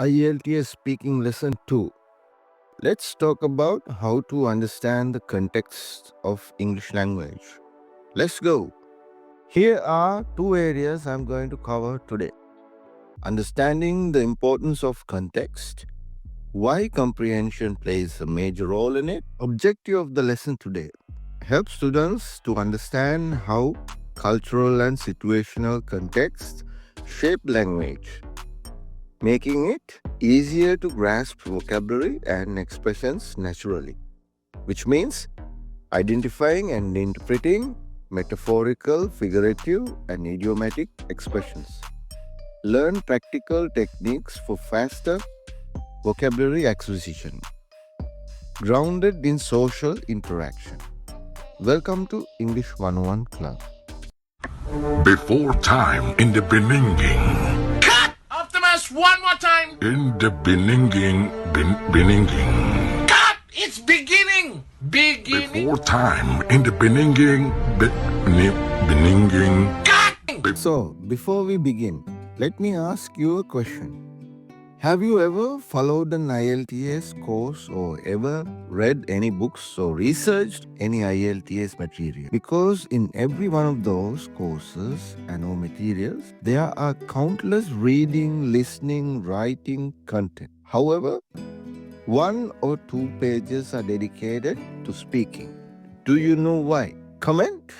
IELTS Speaking Lesson 2. Let's talk about how to understand the context of English language. Let's go. Here are two areas I'm going to cover today. Understanding the importance of context, why comprehension plays a major role in it. Objective of the lesson today: help students to understand how cultural and situational contexts shape language, making it easier to grasp vocabulary and expressions naturally, which means identifying and interpreting metaphorical, figurative, and idiomatic expressions. Learn practical techniques for faster vocabulary acquisition, grounded in social interaction. Welcome to English 101 Club. Before time in the beginning. Cut! Optimus, one more time! In the beginning. Cut! It's beginning! Beginning! Before time in the beginning. Cut! So, before we begin, let me ask you a question. Have you ever followed an IELTS course or ever read any books or researched any IELTS material? Because in every one of those courses and or materials, there are countless reading, listening, writing content. However, 1 or 2 pages are dedicated to speaking. Do you know why? Comment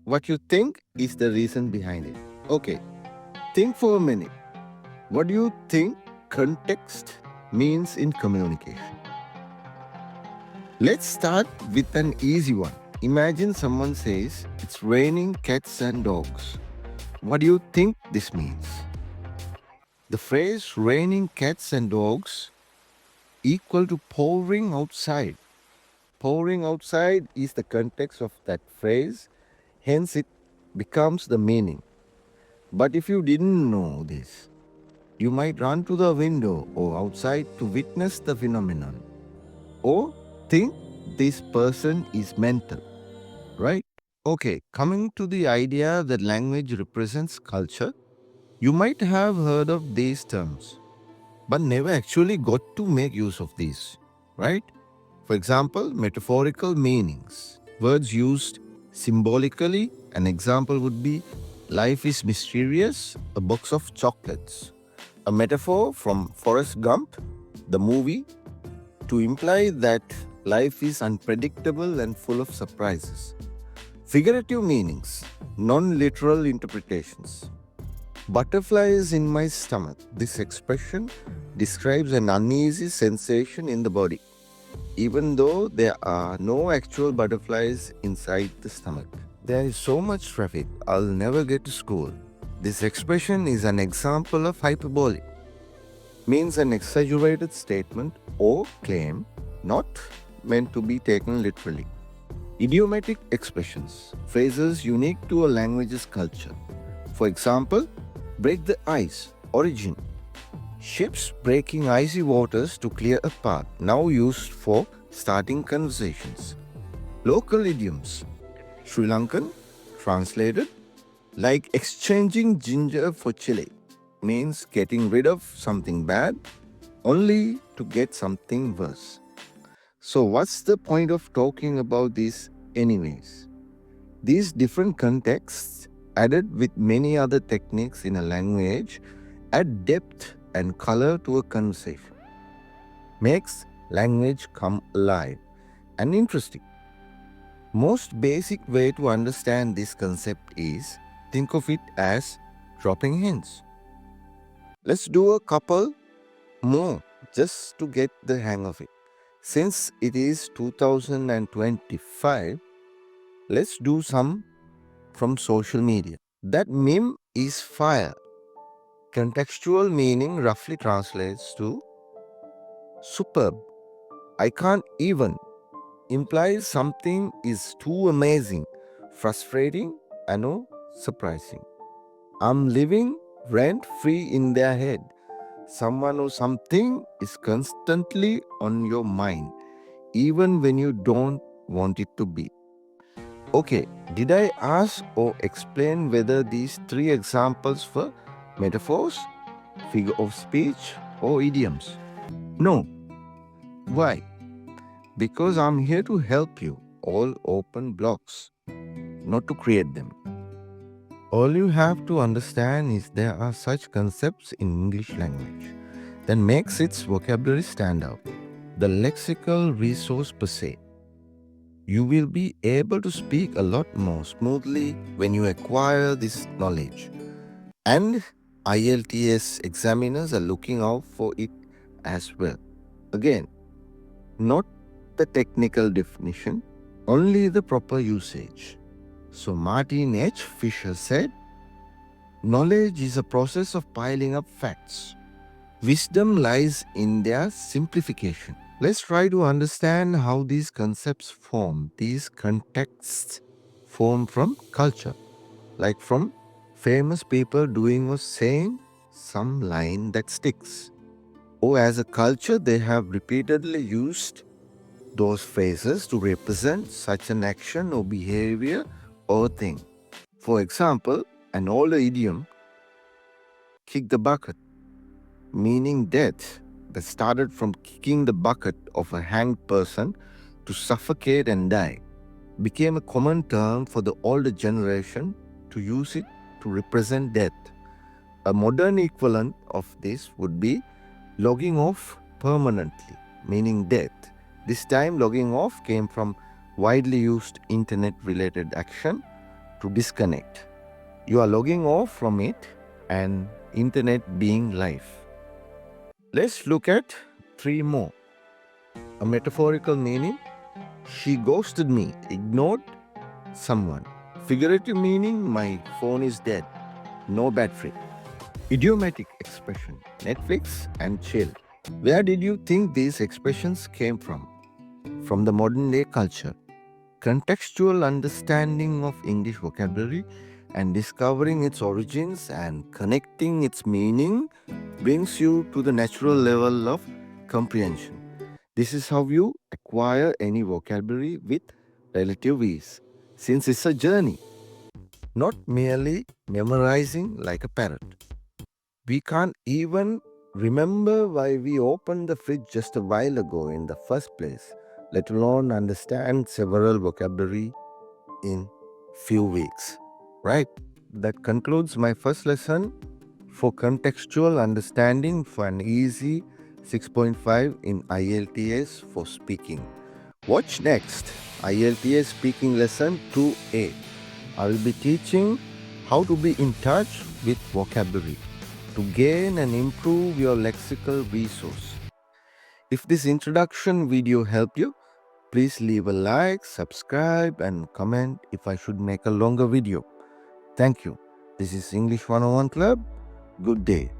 what you think is the reason behind it. Okay, think for a minute. What do you think context means in communication? Let's start with an easy one. Imagine someone says, "It's raining cats and dogs." What do you think this means? The phrase raining cats and dogs equal to pouring outside. Pouring outside is the context of that phrase, hence it becomes the meaning. But if you didn't know this, you might run to the window or outside to witness the phenomenon, or think this person is mental, right? Okay, coming to the idea that language represents culture, you might have heard of these terms, but never actually got to make use of these, right? For example, metaphorical meanings, words used symbolically. An example would be, life is mysterious, a box of chocolates. A metaphor from Forrest Gump, the movie, to imply that life is unpredictable and full of surprises. Figurative meanings, non-literal interpretations. Butterflies in my stomach. This expression describes an uneasy sensation in the body, even though there are no actual butterflies inside the stomach. There is so much traffic, I'll never get to school. This expression is an example of hyperbole. Means an exaggerated statement or claim not meant to be taken literally. Idiomatic expressions, phrases unique to a language's culture. For example, break the ice, origin. Ships breaking icy waters to clear a path, now used for starting conversations. Local idioms, Sri Lankan, translated, like exchanging ginger for chili, means getting rid of something bad only to get something worse. So what's the point of talking about this anyways? These different contexts, added with many other techniques in a language, add depth and color to a conversation, makes language come alive and interesting. Most basic way to understand this concept is, think of it as dropping hints. Let's do a couple more just to get the hang of it. Since it is 2025, let's do some from social media. That meme is fire. Contextual meaning roughly translates to superb. I can't even implies something is too amazing, frustrating, and or surprising. I'm living rent free in their head. Someone or something is constantly on your mind, even when you don't want it to be. Okay, did I ask or explain whether these 3 examples were metaphors, figure of speech, or idioms? No. Why? Because I'm here to help you all open blocks, not to create them. All you have to understand is there are such concepts in English language that makes its vocabulary stand out. The lexical resource per se. You will be able to speak a lot more smoothly when you acquire this knowledge. And IELTS examiners are looking out for it as well. Again, not the technical definition, only the proper usage. So Martin H. Fischer said, knowledge is a process of piling up facts. Wisdom lies in their simplification. Let's try to understand how these concepts form, these contexts form from culture, like from famous people doing or saying some line that sticks. Or as a culture, they have repeatedly used those phrases to represent such an action or behavior or thing. For example, an older idiom, kick the bucket, meaning death, that started from kicking the bucket of a hanged person to suffocate and die, became a common term for the older generation to use it to represent death. A modern equivalent of this would be logging off permanently, meaning death. This time, logging off came from widely used internet-related action to disconnect. You are logging off from it, and internet being life. Let's look at three more. A metaphorical meaning, she ghosted me, ignored someone. Figurative meaning, my phone is dead, no battery. Idiomatic expression, Netflix and chill. Where did you think these expressions came from? From the modern day culture. Contextual understanding of English vocabulary and discovering its origins and connecting its meaning brings you to the natural level of comprehension. This is how you acquire any vocabulary with relative ease, since it's a journey, not merely memorizing like a parrot. We can't even remember why we opened the fridge just a while ago in the first place, let alone understand several vocabulary in few weeks. Right? That concludes my first lesson for contextual understanding for an easy 6.5 in IELTS for speaking. Watch next IELTS speaking lesson 2A. I will be teaching how to be in touch with vocabulary to gain and improve your lexical resource. If this introduction video helped you, please leave a like, subscribe and comment if I should make a longer video. Thank you. This is English 101 Club. Good day.